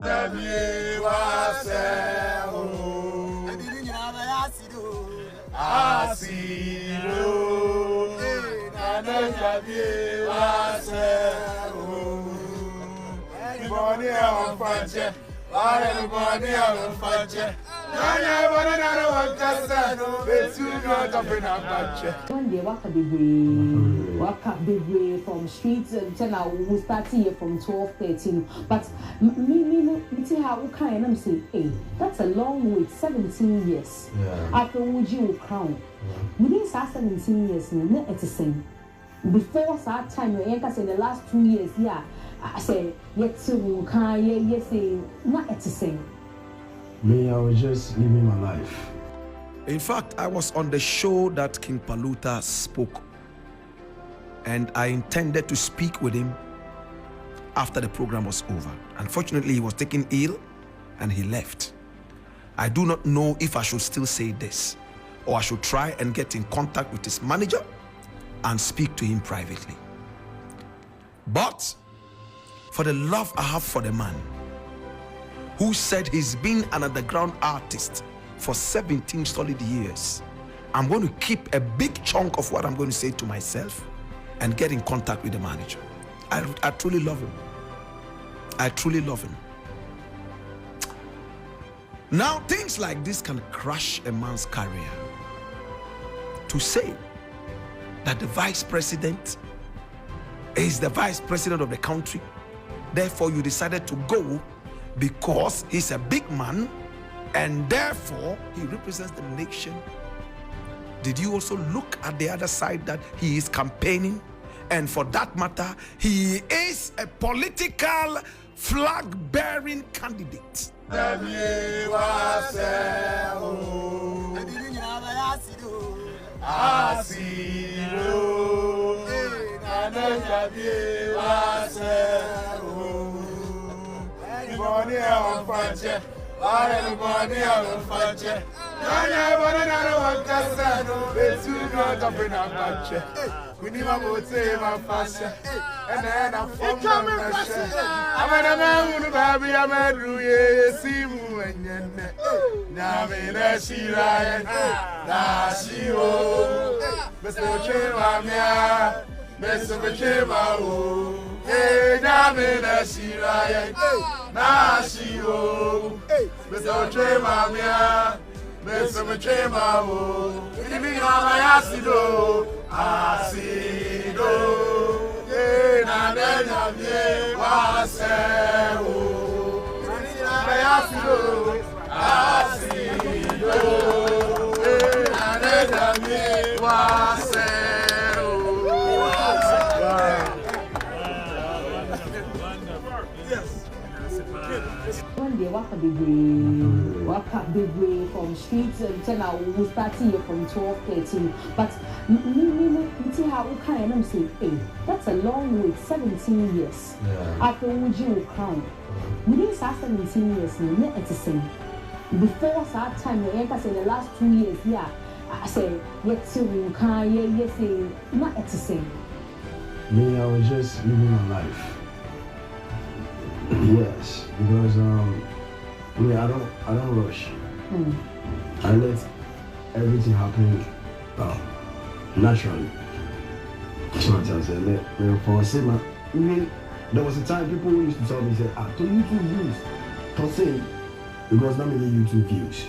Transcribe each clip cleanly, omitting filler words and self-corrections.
One day, waka big from streets and now we start here from 12, 13. But me see how okay and I'm saying, hey, that's a long wait, 17 years. Yeah. After would you crown? Within 17 years, no, it's the same. Before that time, in the last 2 years, yeah, I say, yet so can yes, not it's the same. Me, I was just living my life. In fact, I was on the show that King Paluta spoke, and I intended to speak with him after the program was over. Unfortunately, he was taken ill and he left. I do not know if I should still say this or I should try and get in contact with his manager and speak to him privately. But for the love I have for the man who said he's been an underground artist for 17 solid years, I'm going to keep a big chunk of what I'm going to say to myself and get in contact with the manager. I truly love him. I truly love him. Now, things like this can crush a man's career. To say that the vice president is the vice president of the country, therefore you decided to go because he's a big man and therefore he represents the nation. Did you also look at the other side that he is campaigning? And for that matter, he is a political flag-bearing candidate. We need to say my fashion, and then I'm from I'm a man who baby, I'm a ruye, see you and yen. Namina, she ryan, Nashi, Mr. Chimamia, Mr. Chimao, hey, Namina, she ryan, Nashi, Mr. Chimamia, Mr. Chimao, living on my acido. Asido, na nena mie waseo. Asido, asido, na nena mie waseo. One day, waka big way from streets and now we start here from 12, 13. But me see how okay and I'm saying, hey, that's a long wait, 17 years. Yeah. After would you crown? Within 17 years, no, it's the same. Before that time, in the last 2 years, yeah, I say, yet so can yes, not it's the same. Me, I was just living my life. Yes, because me, I don't rush. I let everything happen naturally. So I said, for Sima, there was a time people used to tell me, say, to YouTube views, to say, because not many YouTube views.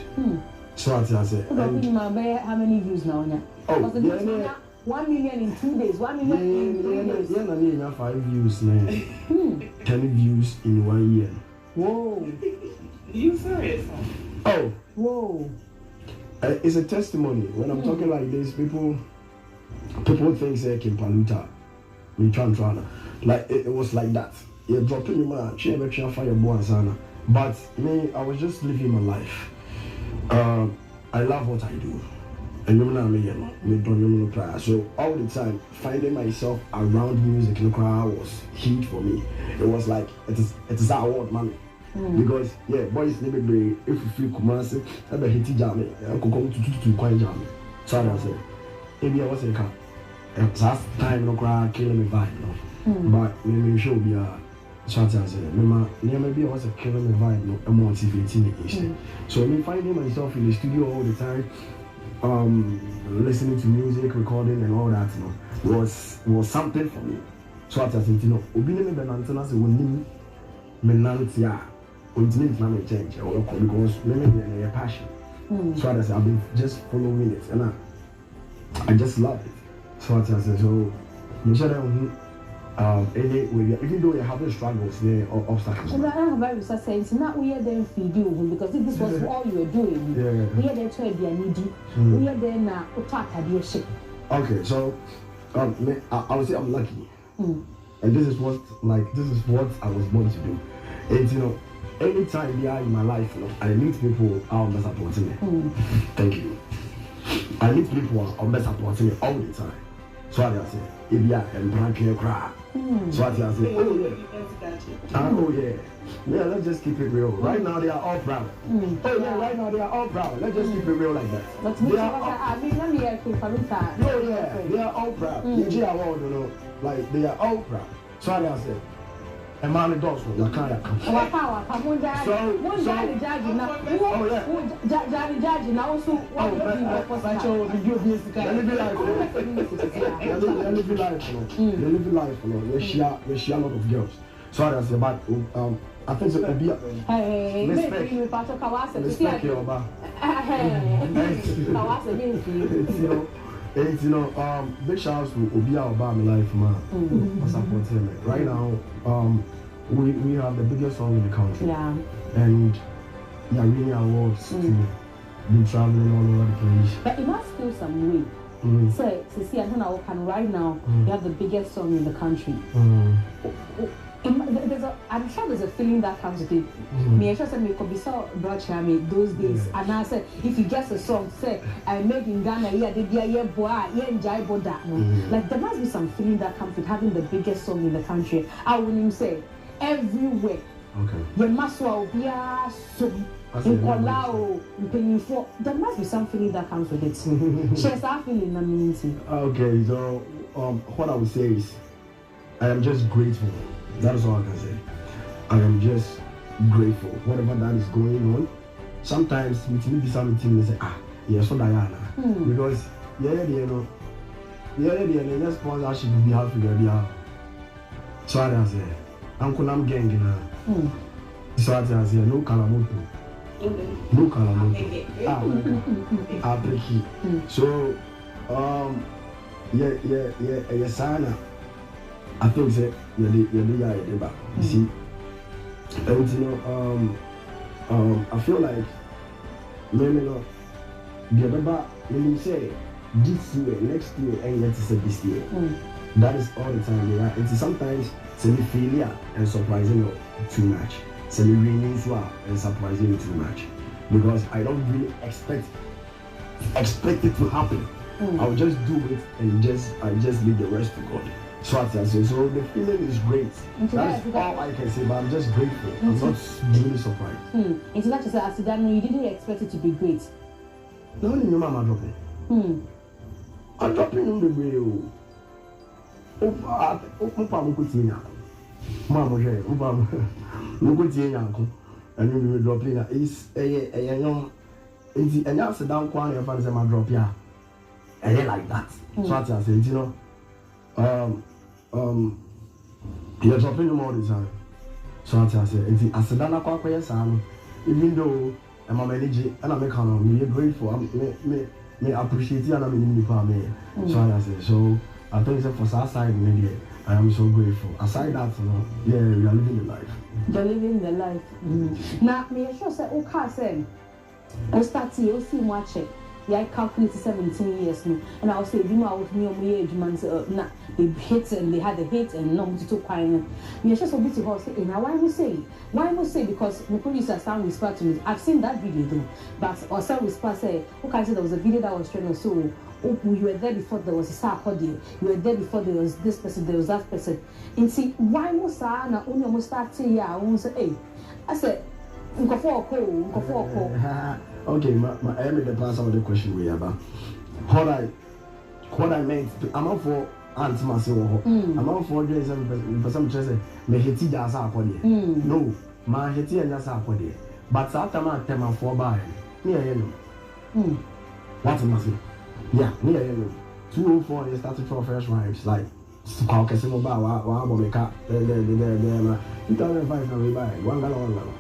So I said, how many views now? Oh, yeah. 1 million in 2 days, 1 million in 3 days. Yeah, 5 views, man. 10 views in 1 year. Whoa. You serious? Oh. Whoa. It's a testimony. When I'm talking like this, people think say King Paluta, me trying. Like it was like that. You're dropping your man, she never trying fire boy. But me, I was just living my life. I love what I do. And so all the time, finding myself around music was huge for me. It was like it is our award, man. Because yeah, boys never be if you feel Kumasi, I be hitting jam, I could come to quite jam. So I said, maybe I was a last time no cry killing me vibe, no. But maybe show be So I say, maybe I was a killing the vibe, no, I'm motivating it. So me finding myself in the studio all the time, listening to music, recording, and all that, you know, was something for me. So I said, you know, obeying me, Benantana, say, when me nantia, continue to change, because maybe a passion. So I said, I've been just following it, and I just love it. So I said, so me sure that anyway, even though you're having struggles there or obstacles. And I have very saying, now we are there feed you because if this was all you were doing, we are there to be a needy. We are there now, okay, so I would say I'm lucky. And this is what I was born to do. And you know, anytime they are in my life, you know, I meet people out there supporting me. Thank you. I meet people out there supporting me all the time. So I say, if you are a cry. So I say, oh yeah, let's just keep it real. Right now they are all proud. Right now they are all proud. Let's just keep it real like that. They are all proud. You know, like they are all proud. So I say, a man does what you can't come. You share a lot of girls. So I say, but I think it will be and you know, big shout out to Obia Obama life man for supporting me. Right now, we have the biggest song in the country. Yeah. And yeah, winning awards to be traveling all over the place. But it must feel some way. So see, I don't know, right now you have the biggest song in the country. I'm sure there's a feeling that comes with it. Me, I just said, me could be so broad those days. And I said, if you get a song, say, I made in Ghana, like there must be some feeling that comes with having the biggest song in the country. I wouldn't even say everywhere. Okay. There must be there must be some feeling that comes with it. Shares our feeling, I mean. Okay, so what I would say is, I am just grateful. That is all I can say. I am just grateful. Whatever that is going on, sometimes we need something and say, yes, for Diana. Because, just sponsorship be happy to be out. So I say, Uncle, I'm gang now. So I say, no Kalamoto. No Kalamoto. So, Sana. I think that you see, and you know, I feel like maybe not the other when you say this year, next year, and let's say this year. That is all the time. Yeah, it's sometimes semi failure and surprising you too much. Semi winning and surprising you too much because I don't really expect it to happen. I'll just do it and I just leave the rest to God. So the feeling is great. That is all I can say, but I'm just grateful. I'm not really surprised. It's not just as you didn't expect it to be great. No, your mama dropping. I'm dropping on the radio. And you will drop in. It's a young. And you sit down quietly and find them drop here. And like that. So I say, you know. You're dropping them all the time. So I say, I said, I'm not even though I'm a manager and I'm grateful, me appreciate it and I'm so I say, so I think it's for our side media. I am so grateful. Aside that, we are living the life. You're living the life. Now, me sure say, okay, say, I start to see watch it. I calculated 17 years now, and I was saying, you know, I was near my age, man. They hit and they had a hit and no to talk quiet. Me just a bit to say, now why would say? Why would say? Because the producer sound whisper to me. I've seen that video though, but or sound whisper say, okay, so there was a video that was trending. So, you were there before there was a star audio. You were there before there was this person, there was that person. And see, why would say now? Only almost start saying, yeah, I won't say, hey, I said, Okay, I am the answer of the question we have. What I meant, I'm up for aunt masi wo ho ama for dey say person say me hiti da sa akode no ma hiti enya sa akode but after ma tema for ba me no what masi yeah me no 204 they started for first wives like how can say ba wa bo me ka the 2005 na we buy one gallon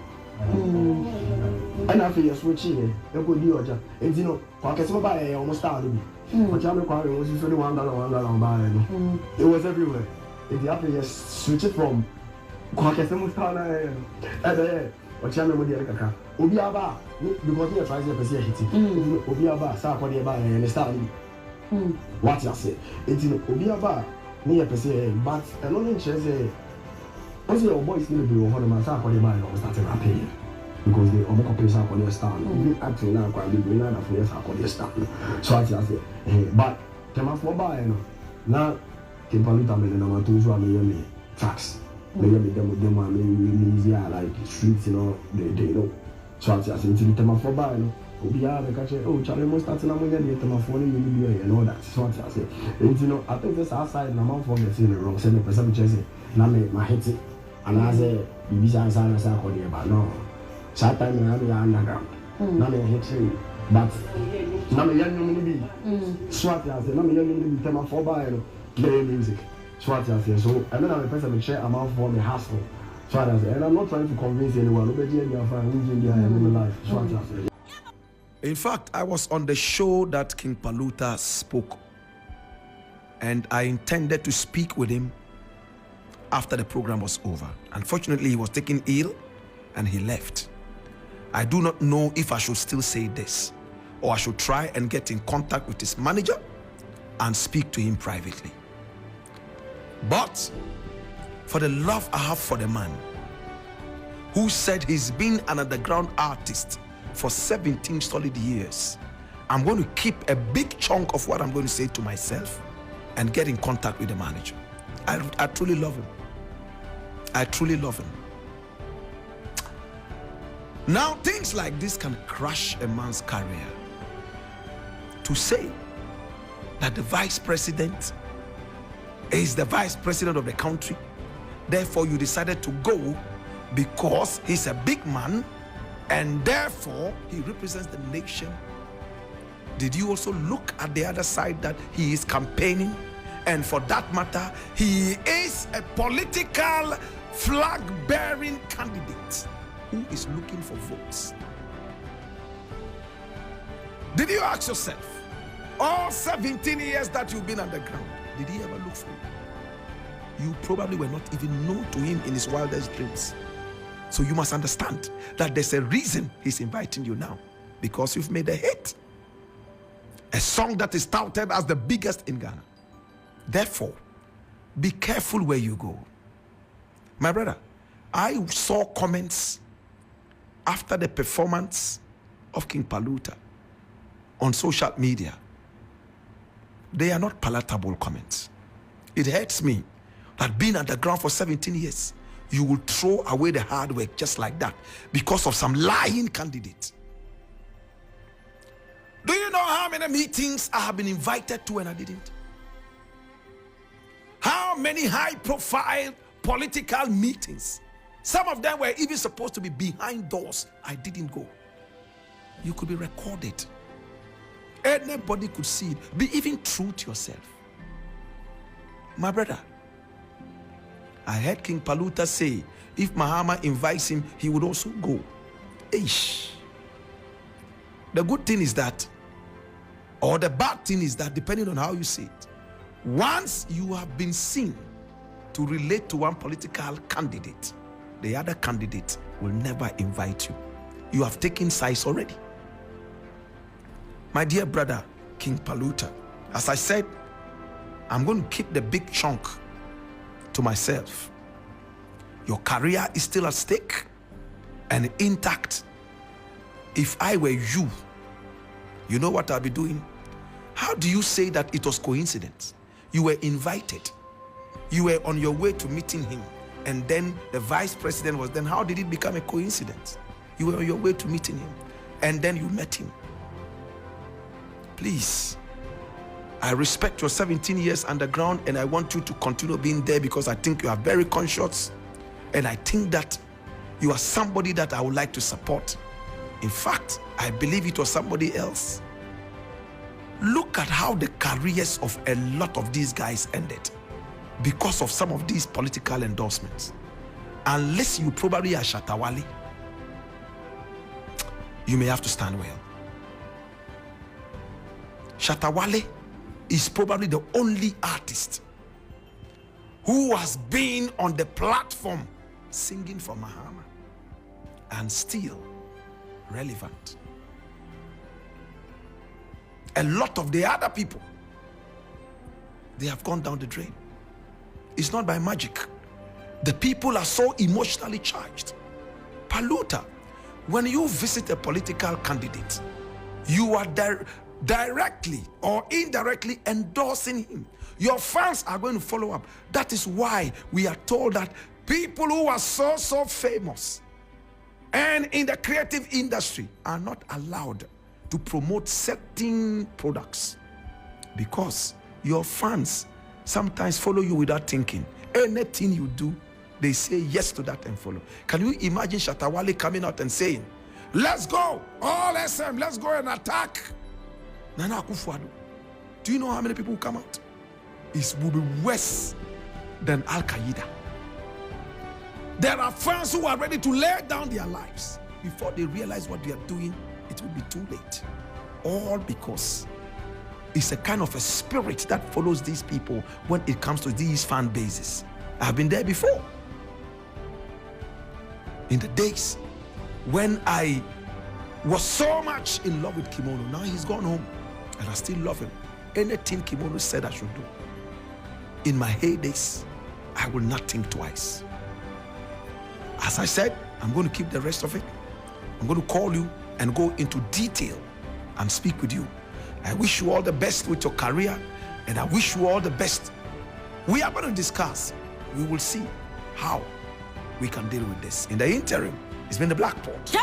and after you switch in you go do oja and you know how can say ba almost start bi but you know was so the one gallon buy no it was everywhere if you have to switch it from how can say mo start na and what you know dey kaka obi aba because you try to person hit it obi aba sa akode ba and start what you say it you obi aba ni ya person but another chance also your boys need to be on the sa akode ba and start to pay because they omo copy sa akode start even actually na kwa be na for yes akode start so what you say but tema for ba na King Paluta me na ma to so me tracks me them me easy like streets you know they know so what you say into tema for ba obi a be catch oh Charlie must start na mo dey tema for you be and all that so what you say and you know I think this outside na man for get in wrong say the person just say na me ma hit it and I say bibi sa akode ba no that time na me underground na me hit it but na me young no be swat ya say na me young no be tema for ba play music swat ya say so and then I person me share amount for me hustle swat ya say and I'm not trying to convince anyone nobody here dey find who's in life swat ya say. In fact, I was on the show that King Paluta spoke, and I intended to speak with him after the program was over. Unfortunately, he was taken ill and he left. I do not know if I should still say this or I should try and get in contact with his manager and speak to him privately. But for the love I have for the man who said he's been an underground artist for 17 solid years, I'm going to keep a big chunk of what I'm going to say to myself and get in contact with the manager. I truly love him. I truly love him. Now, things like this can crush a man's career. To say that the vice president is the vice president of the country, therefore you decided to go because he's a big man and therefore he represents the nation. Did you also look at the other side that he is campaigning, and for that matter he is a political flag-bearing candidate who is looking for votes? Did you ask yourself, all 17 years that you've been underground, did he ever look for you? You probably were not even known to him in his wildest dreams. So you must understand that there's a reason he's inviting you now, because you've made a hit, a song that is touted as the biggest in Ghana. Therefore, be careful where you go. My brother, I saw comments after the performance of King Paluta on social media. They are not palatable comments. It hurts me that being underground for 17 years, you will throw away the hard work just like that because of some lying candidate. Do you know how many meetings I have been invited to and I didn't? How many high-profile political meetings? Some of them were even supposed to be behind doors. I didn't go. You could be recorded. Anybody could see it. Be even true to yourself. My brother, I heard King Paluta say if Mahama invites him, he would also go. Eish. The good thing is that, or the bad thing is that, depending on how you see it, once you have been seen to relate to one political candidate, the other candidate will never invite you. You have taken sides already. My dear brother, King Paluta, as I said, I'm going to keep the big chunk to myself. Your career is still at stake and intact. If I were you, you know what I'll be doing? How do you say that it was coincidence? You were invited. You were on your way to meeting him, and then the vice president was then. How did it become a coincidence? You were on your way to meeting him, and then you met him. Please, I respect your 17 years underground, and I want you to continue being there because I think you are very conscious, and I think that you are somebody that I would like to support. In fact, I believe it was somebody else. Look at how the careers of a lot of these guys ended because of some of these political endorsements. Unless you probably are Shatta Wale, you may have to stand well. Shatta Wale is probably the only artist who has been on the platform singing for Mahama and still relevant. A lot of the other people, they have gone down the drain. It's not by magic. The people are so emotionally charged. Paluta, when you visit a political candidate, you are directly or indirectly endorsing him. Your fans are going to follow up. That is why we are told that people who are so famous and in the creative industry are not allowed to promote certain products because your fans sometimes follow you without thinking. Anything you do, they say yes to that and follow. Can you imagine Shatta Wale coming out and saying, let's go, all SM, let's go and attack Nana Akufo-Addo? Do you know how many people will come out? It will be worse than Al-Qaeda. There are fans who are ready to lay down their lives before they realize what they are doing. It will be too late. All because it's a kind of a spirit that follows these people when it comes to these fan bases. I've been there before. In the days when I was so much in love with Kimono, now he's gone home and I still love him. Anything Kimono said I should do. In my heydays, I will not think twice. As I said, I'm going to keep the rest of it. I'm going to call you and go into detail and speak with you. I wish you all the best with your career, and I wish you all the best. We are going to discuss. We will see how we can deal with this. In the interim, it's been the Black Port.